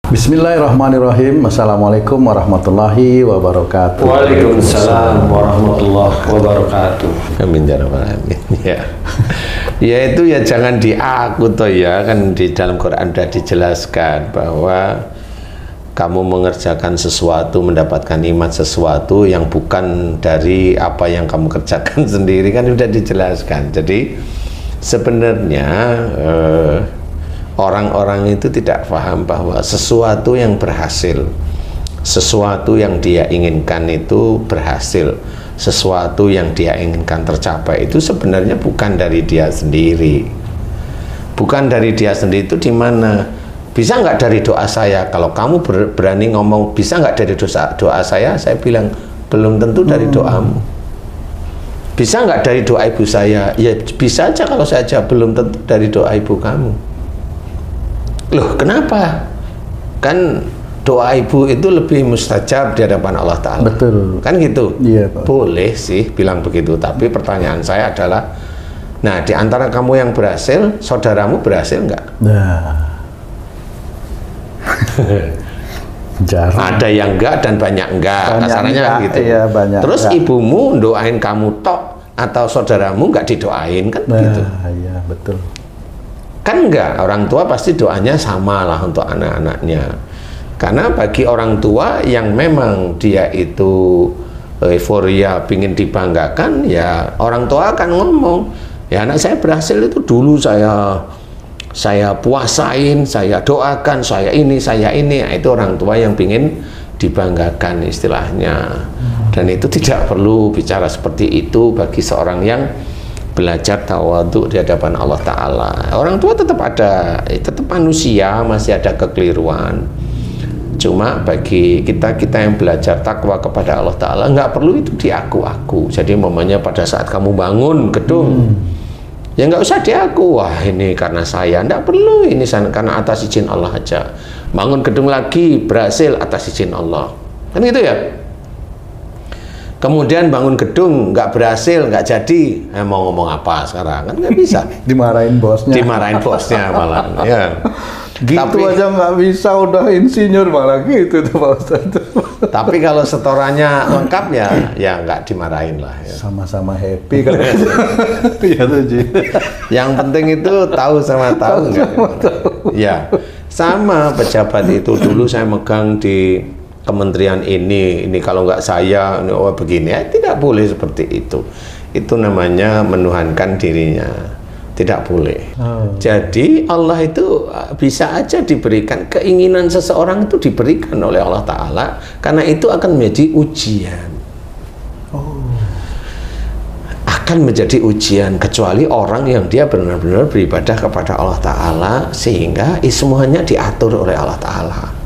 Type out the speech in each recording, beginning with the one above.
Bismillahirrahmanirrahim. Assalamualaikum warahmatullahi wabarakatuh. Waalaikumsalam warahmatullahi wabarakatuh. Amin ya rabbal alamin. Ya. Ya itu ya jangan diaku toh ya, kan di dalam Quran sudah dijelaskan bahwa kamu mengerjakan sesuatu, mendapatkan nikmat sesuatu yang bukan dari apa yang kamu kerjakan sendiri, kan sudah dijelaskan. Jadi sebenarnya orang-orang itu tidak paham bahwa sesuatu yang berhasil, sesuatu yang dia inginkan itu berhasil, sesuatu yang dia inginkan tercapai itu sebenarnya bukan dari dia sendiri. Bukan dari dia sendiri itu di mana? Bisa nggak dari doa saya? Kalau kamu berani ngomong bisa nggak dari doa saya bilang belum tentu dari doamu. Bisa nggak dari doa ibu saya? Ya bisa aja kalau saya aja belum tentu dari doa ibu kamu. Loh kenapa? Kan doa ibu itu lebih mustajab di hadapan Allah Ta'ala. Betul. Kan gitu? Iya, Pak. Boleh sih bilang begitu, tapi pertanyaan saya adalah, nah di antara kamu yang berhasil, saudaramu berhasil nggak? Nah. Jarang. Ada yang enggak dan banyak enggak, kasarnya kan gitu. Iya, banyak. Terus enggak. Ibumu doain kamu tok atau saudaramu enggak didoain, kan begitu? Iya, betul. Kan enggak, orang tua pasti doanya sama lah untuk anak-anaknya. Karena bagi orang tua yang memang dia itu euforia pingin dibanggakan, ya orang tua akan ngomong, ya anak saya berhasil itu dulu saya puasain, saya doakan, saya ini. Nah, itu orang tua yang pingin dibanggakan istilahnya. Dan itu tidak perlu bicara seperti itu bagi seorang yang belajar tawadhu di hadapan Allah Ta'ala. Orang tua tetap ada, tetap manusia, masih ada kekeliruan. Cuma bagi kita yang belajar takwa kepada Allah Ta'ala, nggak perlu itu diaku-aku. Jadi momennya pada saat kamu bangun gedung, ya nggak usah diaku, wah ini karena saya, nggak perlu, ini karena atas izin Allah aja. Bangun gedung lagi, berhasil atas izin Allah. Kan gitu ya? Kemudian bangun gedung nggak berhasil, nggak jadi, mau ngomong apa sekarang? Kan nggak bisa. Dimarahin bosnya. Dimarahin bosnya malah. Ya. Gitu Tapi, aja nggak bisa, udah insinyur malah gitu tuh Pak Ustadz. tapi kalau setorannya lengkap ya nggak dimarahin lah. Ya. Sama-sama happy kan. Iya tuh Ji. Yang penting itu tahu sama tahu nggak? Ya, sama pejabat itu dulu saya megang di kementerian ini kalau nggak saya ini begini, ya tidak boleh seperti itu. Itu namanya menuhankan dirinya, tidak boleh. Jadi Allah itu bisa aja diberikan, keinginan seseorang itu diberikan oleh Allah Ta'ala, karena itu akan menjadi ujian. Akan menjadi ujian, kecuali orang yang dia benar-benar beribadah kepada Allah Ta'ala sehingga semuanya diatur oleh Allah Ta'ala.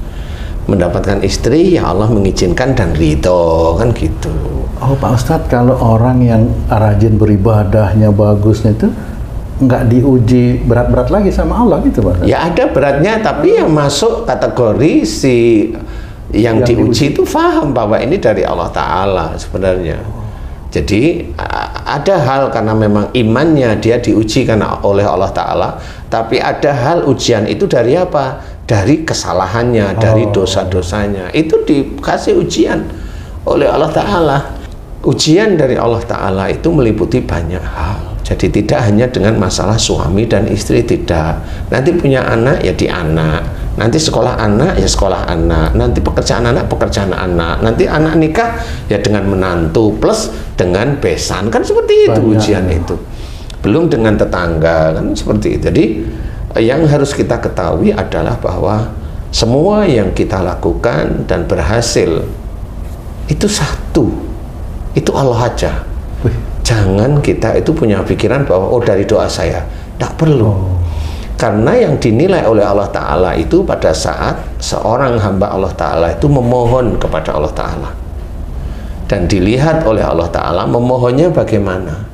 Mendapatkan istri, ya Allah mengizinkan dan ridho, kan gitu. Oh Pak Ustadz, kalau orang yang rajin beribadahnya bagusnya itu nggak diuji berat-berat lagi sama Allah gitu Pak Ustadz? Ya ada beratnya, tapi yang masuk kategori si yang diuji itu paham bahwa ini dari Allah Ta'ala sebenarnya. Jadi ada hal karena memang imannya dia diuji karena oleh Allah Ta'ala, tapi ada hal ujian itu dari apa? Dari kesalahannya, dari dosa-dosanya. Itu dikasih ujian oleh Allah Ta'ala. Ujian dari Allah Ta'ala itu meliputi banyak hal. Jadi tidak hanya dengan masalah suami dan istri, tidak. Nanti punya anak ya di anak, nanti sekolah anak ya sekolah anak, nanti pekerjaan anak pekerjaan anak, nanti anak nikah ya dengan menantu plus dengan besan, kan seperti itu ujian itu. Belum dengan tetangga, kan seperti itu. Jadi yang harus kita ketahui adalah bahwa semua yang kita lakukan dan berhasil itu satu, itu Allah aja. Jangan kita itu punya pikiran bahwa oh dari doa saya, tidak perlu. Karena yang dinilai oleh Allah Ta'ala itu pada saat seorang hamba Allah Ta'ala itu memohon kepada Allah Ta'ala, dan dilihat oleh Allah Ta'ala memohonnya bagaimana.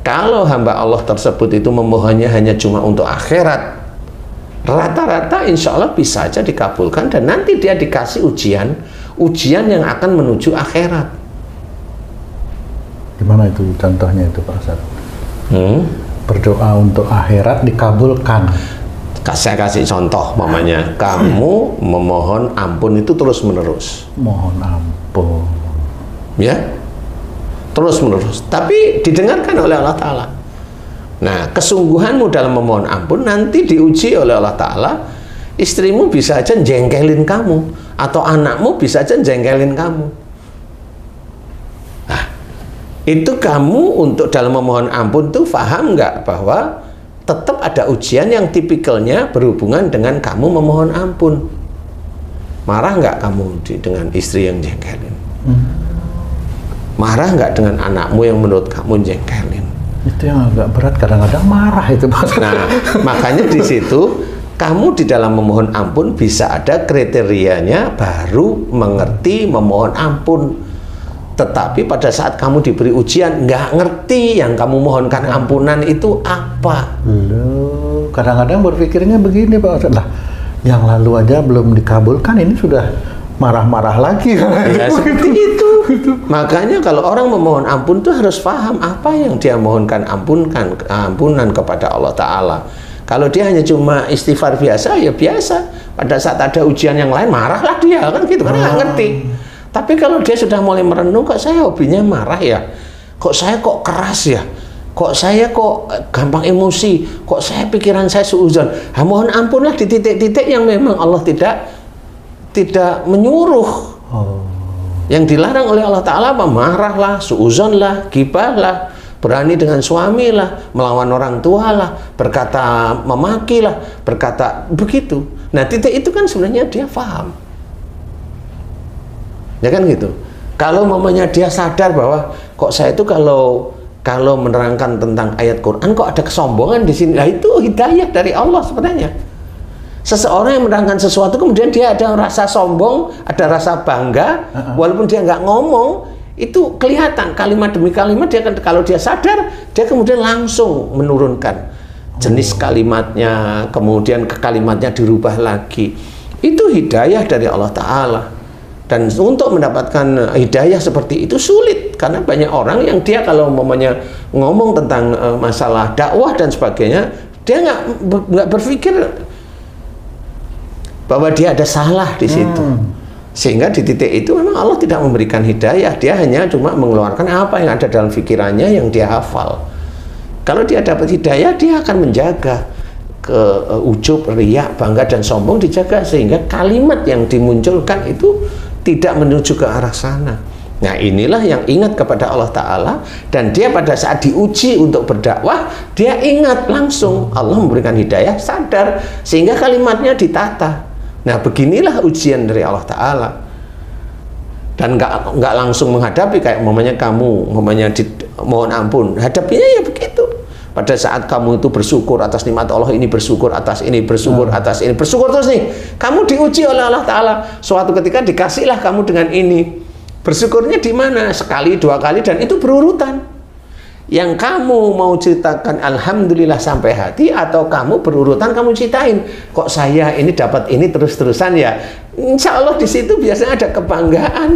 Kalau hamba Allah tersebut itu memohonnya hanya cuma untuk akhirat, rata-rata insya Allah bisa aja dikabulkan, dan nanti dia dikasih ujian yang akan menuju akhirat. Gimana itu contohnya itu Pak Ustadz? Berdoa untuk akhirat dikabulkan. Saya kasih contoh, mamanya kamu memohon ampun itu terus menerus. Mohon ampun. Ya, terus menerus. Tapi didengarkan oleh Allah Ta'ala. Nah, kesungguhanmu dalam memohon ampun nanti diuji oleh Allah Ta'ala. Istrimu bisa aja jengkelin kamu, atau anakmu bisa aja jengkelin kamu. Nah, itu kamu untuk dalam memohon ampun tuh paham nggak bahwa tetap ada ujian yang tipikalnya berhubungan dengan kamu memohon ampun. Marah nggak kamu dengan istri yang jengkelin? Marah nggak dengan anakmu yang menurut kamu jengkelin? Itu yang agak berat, kadang-kadang marah itu. Nah, makanya di situ kamu di dalam memohon ampun bisa ada kriterianya baru mengerti memohon ampun. Tetapi pada saat kamu diberi ujian nggak ngerti yang kamu mohonkan ampunan itu apa. Loh, kadang-kadang berpikirnya begini Pak Ustadz, lah yang lalu aja belum dikabulkan, ini sudah marah-marah lagi. Ya seperti itu. Makanya kalau orang memohon ampun tuh harus paham apa yang dia mohonkan ampunan kepada Allah Ta'ala. Kalau dia hanya cuma istighfar biasa, ya biasa. Pada saat ada ujian yang lain, marahlah dia, kan gitu, karena nggak ngerti. Tapi kalau dia sudah mulai merenung, kok saya hobinya marah ya? Kok saya kok keras ya? Kok saya kok gampang emosi? Kok saya pikiran saya suudzon? Mohon ampunlah di titik-titik yang memang Allah tidak menyuruh. Yang dilarang oleh Allah Ta'ala apa? Marahlah, suudzonlah, gibahlah, berani dengan suami lah, melawan orang tua lah, berkata memaki lah, berkata begitu. Nah, titik itu kan sebenarnya dia paham. Ya kan gitu. Kalau mamanya dia sadar bahwa kok saya itu kalau menerangkan tentang ayat Quran kok ada kesombongan di sini. Nah, itu hidayah dari Allah sebenarnya. Seseorang yang menerangkan sesuatu kemudian dia ada rasa sombong, ada rasa bangga, walaupun dia nggak ngomong, itu kelihatan kalimat demi kalimat. Dia kalau dia sadar, dia kemudian langsung menurunkan jenis kalimatnya, kemudian ke kalimatnya dirubah lagi. Itu hidayah dari Allah Ta'ala. Dan untuk mendapatkan hidayah seperti itu sulit, karena banyak orang yang dia kalau umpamanya ngomong tentang masalah dakwah dan sebagainya, dia nggak berpikir bahwa dia ada salah di situ. Sehingga di titik itu memang Allah tidak memberikan hidayah, dia hanya cuma mengeluarkan apa yang ada dalam pikirannya yang dia hafal. Kalau dia dapat hidayah, dia akan menjaga ujub, riak, bangga dan sombong dijaga, sehingga kalimat yang dimunculkan itu tidak menuju ke arah sana. Nah, inilah yang ingat kepada Allah Ta'ala, dan dia pada saat diuji untuk berdakwah, dia ingat langsung Allah memberikan hidayah, sadar, sehingga kalimatnya ditata. Nah, beginilah ujian dari Allah Ta'ala. Dan nggak langsung menghadapi kayak kamu mohon ampun, hadapinya ya begitu. Pada saat kamu itu bersyukur atas nikmat Allah ini, bersyukur atas ini, bersyukur atas ini, bersyukur terus nih, kamu diuji oleh Allah Ta'ala. Suatu ketika dikasihlah kamu dengan ini. Bersyukurnya di mana? Sekali, dua kali, dan itu berurutan. Yang kamu mau ceritakan alhamdulillah sampai hati, atau kamu berurutan kamu ceritain, kok saya ini dapat ini terus-terusan ya. Insya Allah di situ biasanya ada kebanggaan.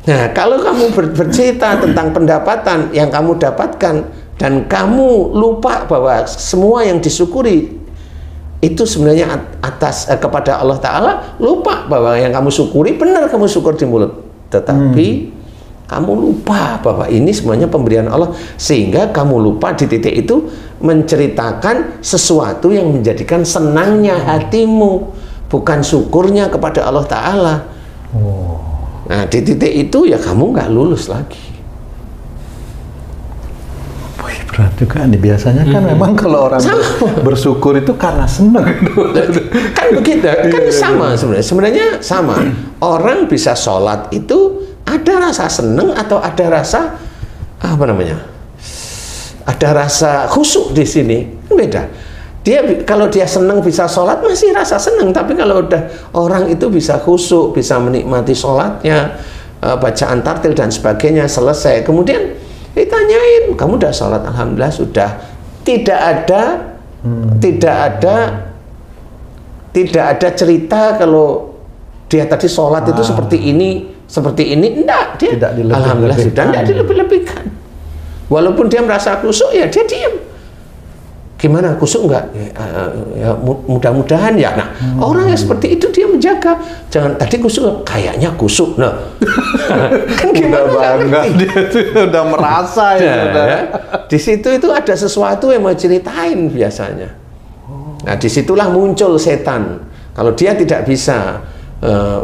Nah, kalau kamu bercerita tentang pendapatan yang kamu dapatkan dan kamu lupa bahwa semua yang disyukuri itu sebenarnya atas kepada Allah Ta'ala, lupa bahwa yang kamu syukuri benar kamu syukur di mulut, tetapi kamu lupa bahwa ini semuanya pemberian Allah, sehingga kamu lupa di titik itu menceritakan sesuatu yang menjadikan senangnya hatimu, bukan syukurnya kepada Allah Ta'ala. Nah, di titik itu ya kamu nggak lulus lagi. Wih, berat juga nih. Biasanya kan memang kalau orang bersyukur itu karena senang. Kan begitu, kan sama sebenarnya. Sebenarnya sama. Orang bisa sholat itu ada rasa senang atau ada rasa apa namanya? Ada rasa khusyuk di sini. Beda. Dia kalau dia senang bisa sholat masih rasa senang, tapi kalau udah orang itu bisa khusyuk, bisa menikmati sholatnya, bacaan tartil dan sebagainya selesai, kemudian ditanyain, kamu udah sholat? Alhamdulillah sudah. Tidak ada cerita kalau dia tadi sholat itu seperti ini, enggak, dia alhamdulillah sudah, enggak dilebih-lebihkan. Walaupun dia merasa khusyuk ya dia diam. Gimana, kusuk enggak? Ya, mudah-mudahan ya. Nah, orang yang seperti itu dia menjaga. Jangan tadi kusuk, kayaknya kusuk. Nah, kan gimana bangga dia tuh udah merasa ya. Ya. Di situ itu ada sesuatu yang mau ceritain biasanya. Nah, disitulah muncul setan. Kalau dia tidak bisa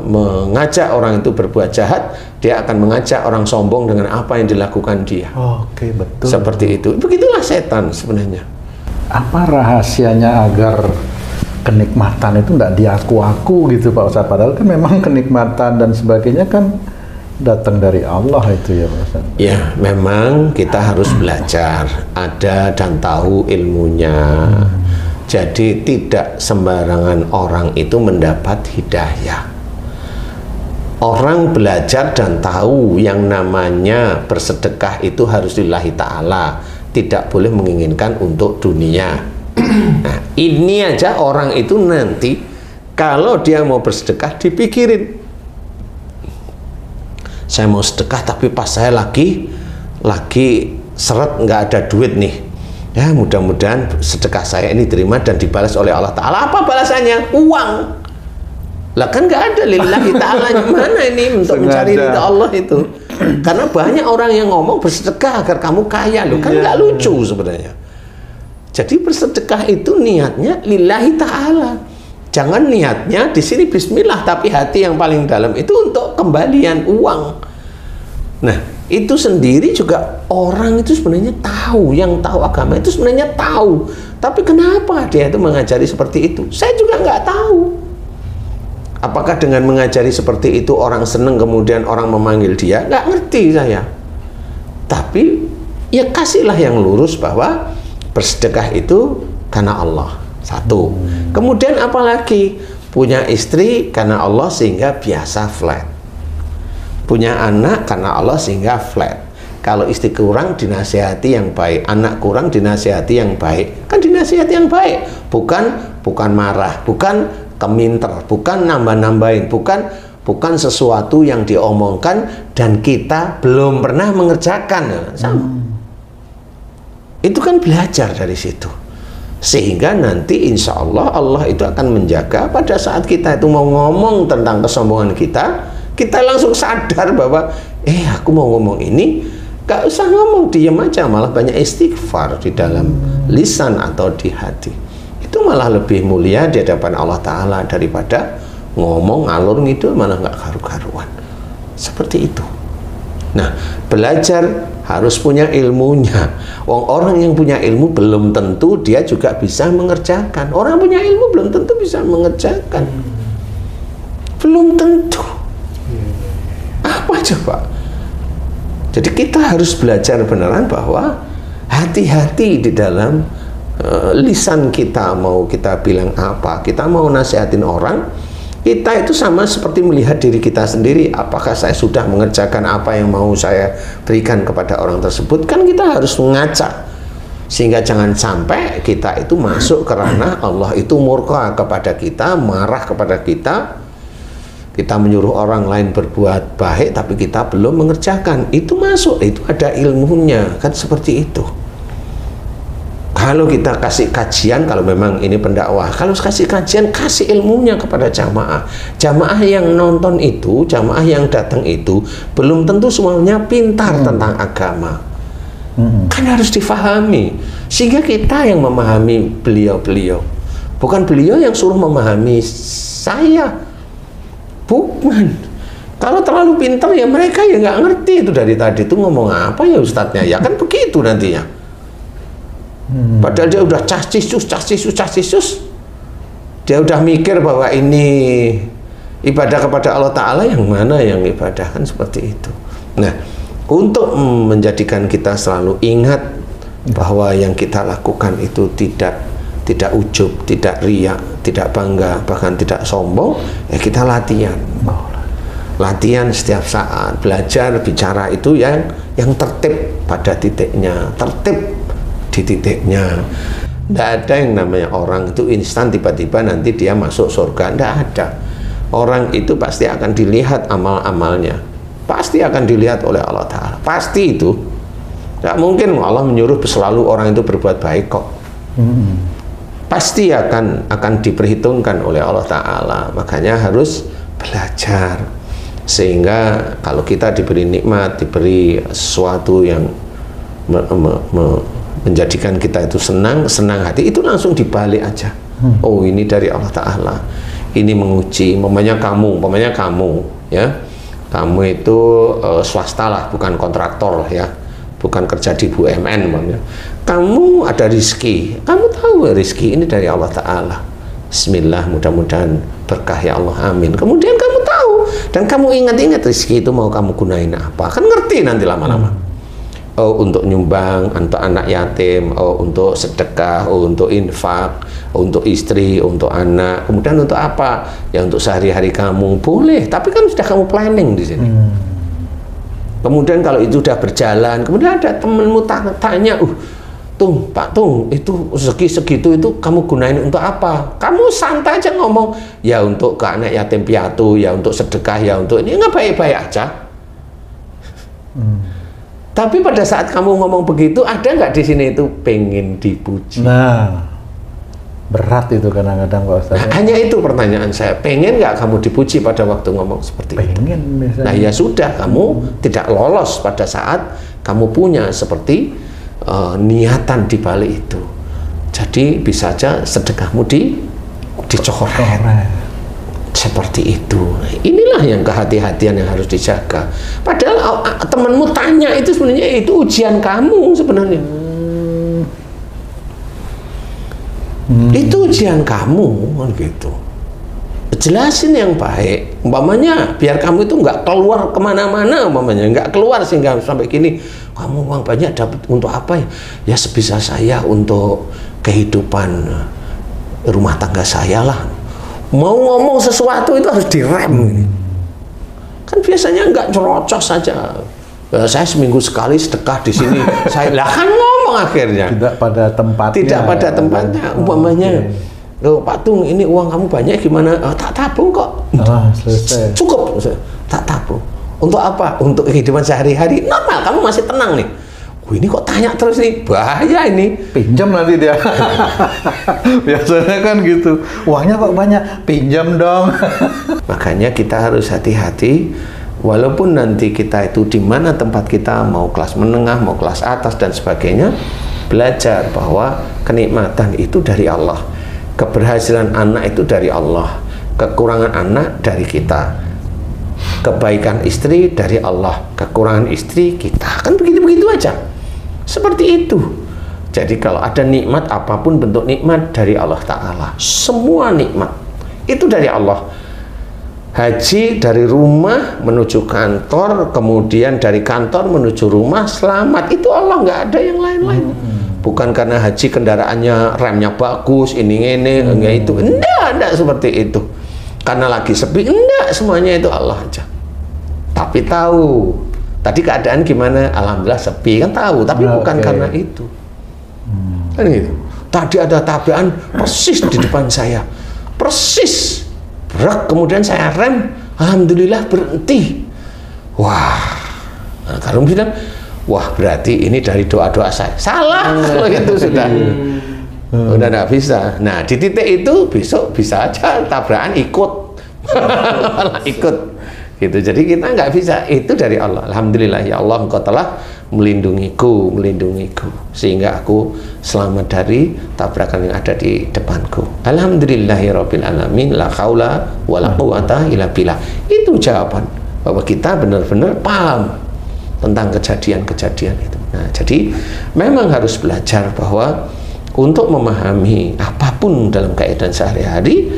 mengajak orang itu berbuat jahat, dia akan mengajak orang sombong dengan apa yang dilakukan dia. Oke, betul. Seperti itu. Begitulah setan sebenarnya. Apa rahasianya agar kenikmatan itu tidak diaku-aku gitu Pak Ustadz? Padahal kan memang kenikmatan dan sebagainya kan datang dari Allah itu ya Pak Ustadz. Ya, memang kita harus belajar, ada dan tahu ilmunya. Jadi tidak sembarangan orang itu mendapat hidayah. Orang belajar dan tahu yang namanya bersedekah itu harus lillahi ta'ala, tidak boleh menginginkan untuk dunia. Nah, ini aja orang itu nanti kalau dia mau bersedekah dipikirin, saya mau sedekah tapi pas saya lagi seret, nggak ada duit nih, ya mudah-mudahan sedekah saya ini diterima dan dibalas oleh Allah Ta'ala. Apa balasannya? Uang. Lah kan nggak ada lillahi ta'ala, mana ini untuk mencari ridha Allah itu. Karena banyak orang yang ngomong bersedekah agar kamu kaya, loh kan nggak lucu sebenarnya. Jadi bersedekah itu niatnya lillahi ta'ala. Jangan niatnya di sini bismillah, tapi hati yang paling dalam itu untuk kembalian uang. Nah, itu sendiri juga orang itu sebenarnya tahu, yang tahu agama itu sebenarnya tahu. Tapi kenapa dia itu mengajari seperti itu? Saya juga nggak tahu. Apakah dengan mengajari seperti itu orang seneng kemudian orang memanggil dia? Nggak ngerti saya. Tapi ya kasihlah yang lurus bahwa bersedekah itu karena Allah. Satu. Kemudian apalagi? Punya istri karena Allah sehingga biasa flat. Punya anak karena Allah sehingga flat. Kalau istri kurang dinasihati yang baik, anak kurang dinasihati yang baik. Kan dinasihati yang baik, bukan marah, bukan keminter, bukan nambah-nambahin, bukan sesuatu yang diomongkan dan kita belum pernah mengerjakan. Sama. Itu kan belajar dari situ. Sehingga nanti insya Allah Allah itu akan menjaga pada saat kita itu mau ngomong tentang kesombongan kita, kita langsung sadar bahwa aku mau ngomong ini, gak usah ngomong, diam aja, malah banyak istighfar di dalam lisan atau di hati. Itu malah lebih mulia di hadapan Allah Ta'ala daripada ngomong ngalur ngidul malah nggak karu-karuan. Seperti itu. Nah, belajar harus punya ilmunya. Orang yang punya ilmu belum tentu dia juga bisa mengerjakan. Orang punya ilmu belum tentu bisa mengerjakan. Belum tentu. Apa coba? Jadi kita harus belajar beneran bahwa hati-hati di dalam lisan kita, mau kita bilang apa, kita mau nasihatin orang, kita itu sama seperti melihat diri kita sendiri. Apakah saya sudah mengerjakan apa yang mau saya berikan kepada orang tersebut? Kan kita harus mengaca, sehingga jangan sampai kita itu masuk ke ranah Allah itu murka kepada kita, marah kepada kita. Kita menyuruh orang lain berbuat baik tapi kita belum mengerjakan. Itu masuk, itu ada ilmunya, kan seperti itu. Kalau kita kasih kajian, kalau memang ini pendakwah, kalau kasih kajian, kasih ilmunya kepada jamaah. Jamaah yang nonton itu, jamaah yang datang itu, belum tentu semuanya pintar tentang agama. Kan harus difahami. Sehingga kita yang memahami beliau-beliau. Bukan beliau yang suruh memahami saya. Bukan. Kalau terlalu pintar ya mereka ya nggak ngerti itu dari tadi itu ngomong apa ya ustadznya. Ya kan begitu nantinya. Padahal dia udah cas cisus, dia udah mikir bahwa ini ibadah kepada Allah Ta'ala, yang mana yang ibadah, kan seperti itu. Nah, untuk menjadikan kita selalu ingat bahwa yang kita lakukan itu tidak ujub, tidak riya, tidak bangga, bahkan tidak sombong, ya kita latihan. Latihan setiap saat, belajar bicara itu yang tertib pada titiknya, tertib di titiknya. Tidak ada yang namanya orang itu instan tiba-tiba nanti dia masuk surga. Tidak ada. Orang itu pasti akan dilihat amal-amalnya, pasti akan dilihat oleh Allah Ta'ala, pasti itu. Tidak mungkin Allah menyuruh selalu orang itu berbuat baik kok. Pasti akan diperhitungkan oleh Allah Ta'ala. Makanya harus belajar, sehingga kalau kita diberi nikmat, diberi sesuatu yang menjadikan kita itu senang hati, itu langsung dibalik aja. Oh, ini dari Allah Ta'ala, ini menguji. Umpamanya kamu ya, kamu itu swasta lah, bukan kontraktor ya, bukan kerja di BUMN umpamanya. Kamu ada rizki, kamu tahu rizki ini dari Allah Ta'ala. Bismillah, mudah-mudahan berkah ya Allah, amin. Kemudian kamu tahu dan kamu ingat-ingat rizki itu mau kamu gunain apa, kan ngerti nanti lama-lama. Oh, untuk nyumbang, untuk anak yatim, oh, untuk sedekah, oh, untuk infak, oh, untuk istri, untuk anak. Kemudian untuk apa? Ya untuk sehari-hari kamu boleh, tapi kan sudah kamu planning di sini. Kemudian kalau itu sudah berjalan, kemudian ada temenmu tanya, Tung, Pak Tung, itu segitu itu kamu gunain untuk apa? Kamu santai aja ngomong, ya untuk ke anak yatim piatu, ya untuk sedekah, ya untuk ini, nggak baik-baik aja. Tapi pada saat kamu ngomong begitu, ada nggak di sini itu pengen dipuji? Nah, berat itu kadang-kadang Pak Ustaz. Nah, hanya itu pertanyaan saya, pengen nggak kamu dipuji pada waktu ngomong seperti itu? Pengen misalnya. Nah ya sudah, kamu tidak lolos pada saat kamu punya seperti niatan di balik itu. Jadi bisa aja sedekahmu dicoret. Seperti itu. Inilah yang kehati-hatian yang harus dijaga. Padahal temanmu tanya itu sebenarnya itu ujian kamu sebenarnya. Itu ujian kamu, gitu. Jelasin yang baik. Umpamanya biar kamu itu nggak keluar kemana-mana, umpamanya nggak keluar sehingga sampai gini. Kamu uang banyak dapat untuk apa ya? Ya sebisa saya untuk kehidupan rumah tangga saya lah. Mau ngomong sesuatu itu harus direm. Kan biasanya nggak nyerocos saja. Ya, saya seminggu sekali sedekah di sini. Saya lah kan ngomong akhirnya. Tidak pada tempatnya. Tidak pada tempatnya. Umpamanya, loh Pak Tung, ini uang kamu banyak gimana? Tak tabung kok. Selesai. Cukup, tak tabung. Untuk apa? Untuk kehidupan sehari-hari. Normal, kamu masih tenang nih. Ini kok tanya terus nih, bahaya ini. Pinjam nanti dia. Biasanya kan gitu. Uangnya kok banyak, pinjam dong. Makanya kita harus hati-hati. Walaupun nanti kita itu di mana tempat kita, mau kelas menengah, mau kelas atas dan sebagainya, belajar bahwa kenikmatan itu dari Allah. Keberhasilan anak itu dari Allah. Kekurangan anak dari kita. Kebaikan istri dari Allah, kekurangan istri kita. Kan begitu-begitu aja. Seperti itu. Jadi kalau ada nikmat, apapun bentuk nikmat dari Allah Ta'ala. Semua nikmat itu dari Allah. Haji dari rumah menuju kantor, kemudian dari kantor menuju rumah, selamat. Itu Allah, nggak ada yang lain-lain. Bukan karena haji kendaraannya remnya bagus, ini enggak itu. Enggak seperti itu. Karena lagi sepi, enggak, semuanya itu Allah aja. Tapi tahu tadi keadaan gimana, alhamdulillah sepi, kan tahu, tapi bukan karena itu. Kan gitu. Tadi ada tabrakan persis di depan saya, persis berak, kemudian saya rem, alhamdulillah berhenti. Wah, nah, kalau bilang, wah berarti ini dari doa-doa saya. Salah kalau itu sudah. Udah nggak bisa. Nah di titik itu besok bisa aja tabrakan ikut. Malah ikut gitu. Jadi kita nggak bisa, itu dari Allah. Alhamdulillah ya Allah, Engkau telah melindungiku sehingga aku selamat dari tabrakan yang ada di depanku. Alhamdulillahirabbil alamin, la haula wala quwata illa billah. Itu jawaban bahwa kita benar-benar paham tentang kejadian-kejadian itu. Nah, jadi memang harus belajar bahwa untuk memahami apapun dalam keadaan sehari-hari,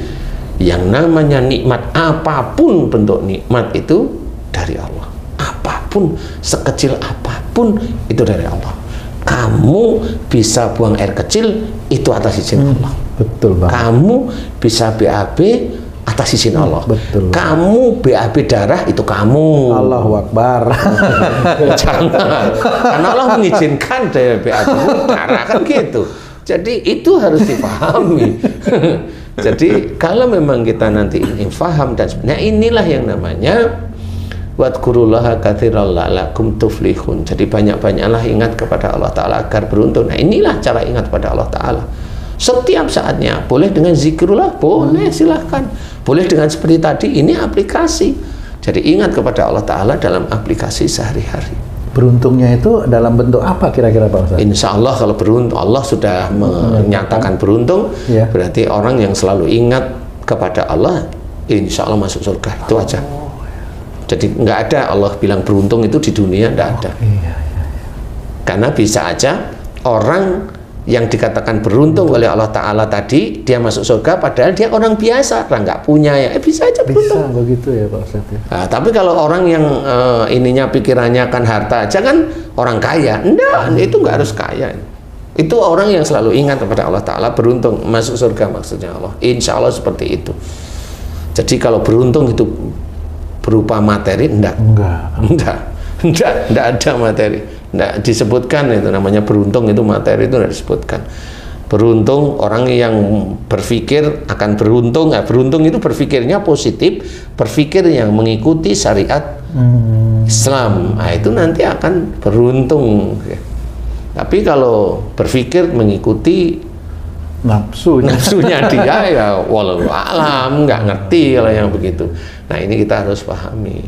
yang namanya nikmat, apapun bentuk nikmat itu dari Allah. Apapun, sekecil apapun itu dari Allah. Kamu bisa buang air kecil, itu atas izin Allah. Betul banget. Kamu bisa BAB atas izin Allah. Betul. Kamu BAB darah, itu kamu. Allahu Akbar. Jangan. Karena Allah mengizinkan BAB darah, kan gitu. Jadi itu harus dipahami. Jadi kalau memang kita nanti ingin paham dan sebenarnya inilah yang namanya wadkurullaha katsiran la'allakum tuflihun. Jadi banyak-banyaklah ingat kepada Allah Ta'ala agar beruntung. Nah inilah cara ingat kepada Allah Ta'ala. Setiap saatnya. Boleh dengan zikrullah, boleh, silahkan. Boleh dengan seperti tadi, ini aplikasi. Jadi ingat kepada Allah Ta'ala dalam aplikasi sehari-hari. Beruntungnya itu dalam bentuk apa kira-kira Pak Ustaz? Insya Allah kalau beruntung, Allah sudah menyatakan beruntung, Ya. berarti orang yang selalu ingat kepada Allah, insya Allah masuk surga. Itu aja. Jadi nggak ada Allah bilang beruntung itu di dunia, nggak ada. Iya. Karena bisa aja orang yang dikatakan beruntung oleh Allah Ta'ala tadi, dia masuk surga padahal dia orang biasa, orang nggak punya ya, bisa aja beruntung. Bisa begitu ya Pak Ustaz ya. Nah, tapi kalau orang yang ininya pikirannya kan harta aja, kan orang kaya, enggak, itu nggak harus kaya. Itu orang yang selalu ingat kepada Allah Ta'ala, beruntung masuk surga maksudnya Allah. Insya Allah seperti itu. Jadi kalau beruntung itu berupa materi, enggak ada materi, enggak disebutkan. Itu namanya beruntung, itu materi itu enggak disebutkan. Beruntung orang yang berpikir akan beruntung. Nah, beruntung itu berpikirnya positif, berpikir yang mengikuti syariat Islam. Nah, itu nanti akan beruntung. Tapi kalau berpikir mengikuti nafsunya dia, ya walau alam, nggak ngerti kalau yang begitu. Nah, ini kita harus pahami.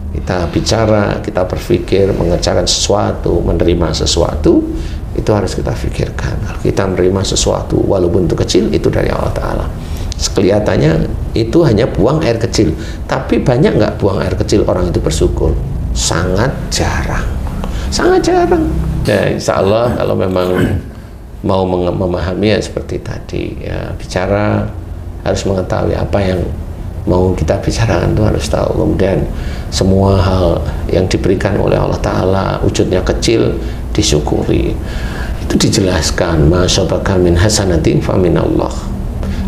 Kita bicara, kita berpikir, mengerjakan sesuatu, menerima sesuatu, itu harus kita pikirkan. Kalau kita menerima sesuatu, walaupun itu kecil, itu dari Allah Ta'ala. Kelihatannya itu hanya buang air kecil, tapi banyak nggak buang air kecil orang itu bersyukur? Sangat jarang, sangat jarang. Ya, insya Allah kalau memang mau memahami ya seperti tadi, ya bicara harus mengetahui apa yang mau kita bicarakan, itu harus tahu. Kemudian semua hal yang diberikan oleh Allah Ta'ala wujudnya kecil, disyukuri. Itu dijelaskan, masyabaka min hasanatin fa min Allah.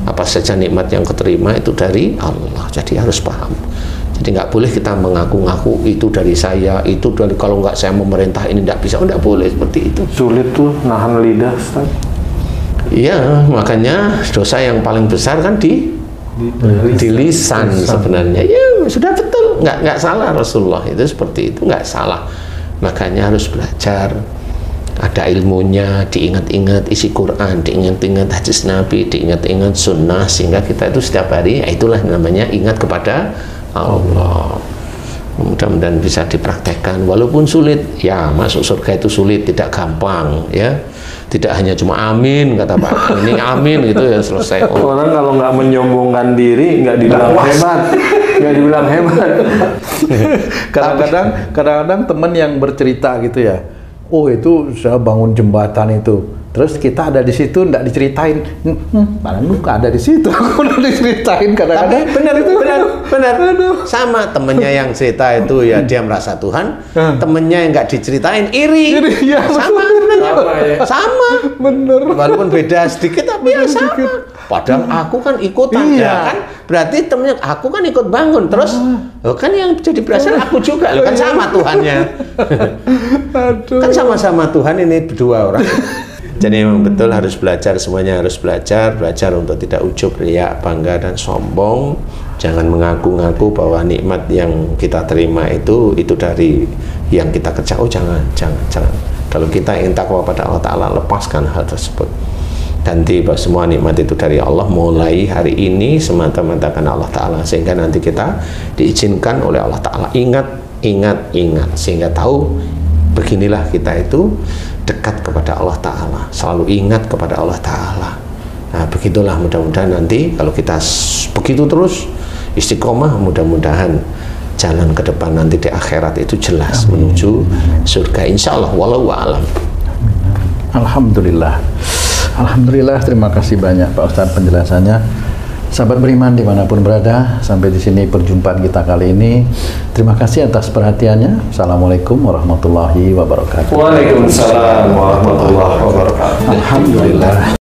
Apa saja nikmat yang keterima itu dari Allah. Jadi harus paham. Jadi nggak boleh kita mengaku-ngaku itu dari saya, itu dari, kalau nggak saya memerintah ini nggak bisa, nggak boleh seperti itu. Sulit tuh nahan lidah, Ustaz. Iya, makanya dosa yang paling besar kan di lisan sebenarnya. Ya sudah betul, nggak salah Rasulullah itu seperti itu, nggak salah. Makanya harus belajar, ada ilmunya, diingat-ingat isi Quran, diingat-ingat hadis Nabi, diingat-ingat sunnah, sehingga kita itu setiap hari, ya itulah namanya ingat kepada Allah. Mudah-mudahan bisa dipraktekkan, walaupun sulit. Ya, masuk surga itu sulit, tidak gampang ya. Tidak hanya cuma amin kata Pak, ini amin gitu ya selesai. Orang kalau nggak menyombongkan diri, nggak dibilang hebat, nggak dibilang hebat. Kadang-kadang teman yang bercerita gitu ya, oh itu saya bangun jembatan itu, terus kita ada di situ, nggak diceritain. Padahal lu nggak ada di situ, aku udah diceritain kadang-kadang. Tapi benar. Sama temennya yang cerita itu ya dia merasa Tuhan, temennya yang nggak diceritain iri. Ya, sama. Bener. Walaupun beda sedikit tapi ya sama. Padahal aku kan ikutan, ya kan? Berarti temennya aku kan ikut bangun, terus kan yang jadi berasal aku juga, kan sama Tuhannya. Kan sama-sama Tuhan ini berdua orang. Jadi memang betul harus belajar, semuanya harus belajar untuk tidak ujub, riya, bangga dan sombong. Jangan mengaku-ngaku bahwa nikmat yang kita terima itu dari yang kita kerja. Oh jangan. Kalau kita ingin takwa pada Allah Ta'ala, lepaskan hal tersebut. Dan tiba semua nikmat itu dari Allah, mulai hari ini semata-mata karena Allah Ta'ala, sehingga nanti kita diizinkan oleh Allah Ta'ala. Ingat, sehingga tahu beginilah kita itu dekat kepada Allah Ta'ala, selalu ingat kepada Allah Ta'ala. Nah begitulah, mudah-mudahan nanti kalau kita begitu terus istiqomah, mudah-mudahan jalan ke depan nanti di akhirat itu jelas. Amin. Menuju surga insya Allah, walau a'lam. Alhamdulillah, terima kasih banyak Pak Ustadz penjelasannya. Sahabat beriman dimanapun berada, sampai di sini perjumpaan kita kali ini. Terima kasih atas perhatiannya. Assalamualaikum warahmatullahi wabarakatuh. Waalaikumsalam warahmatullahi wabarakatuh. Alhamdulillah.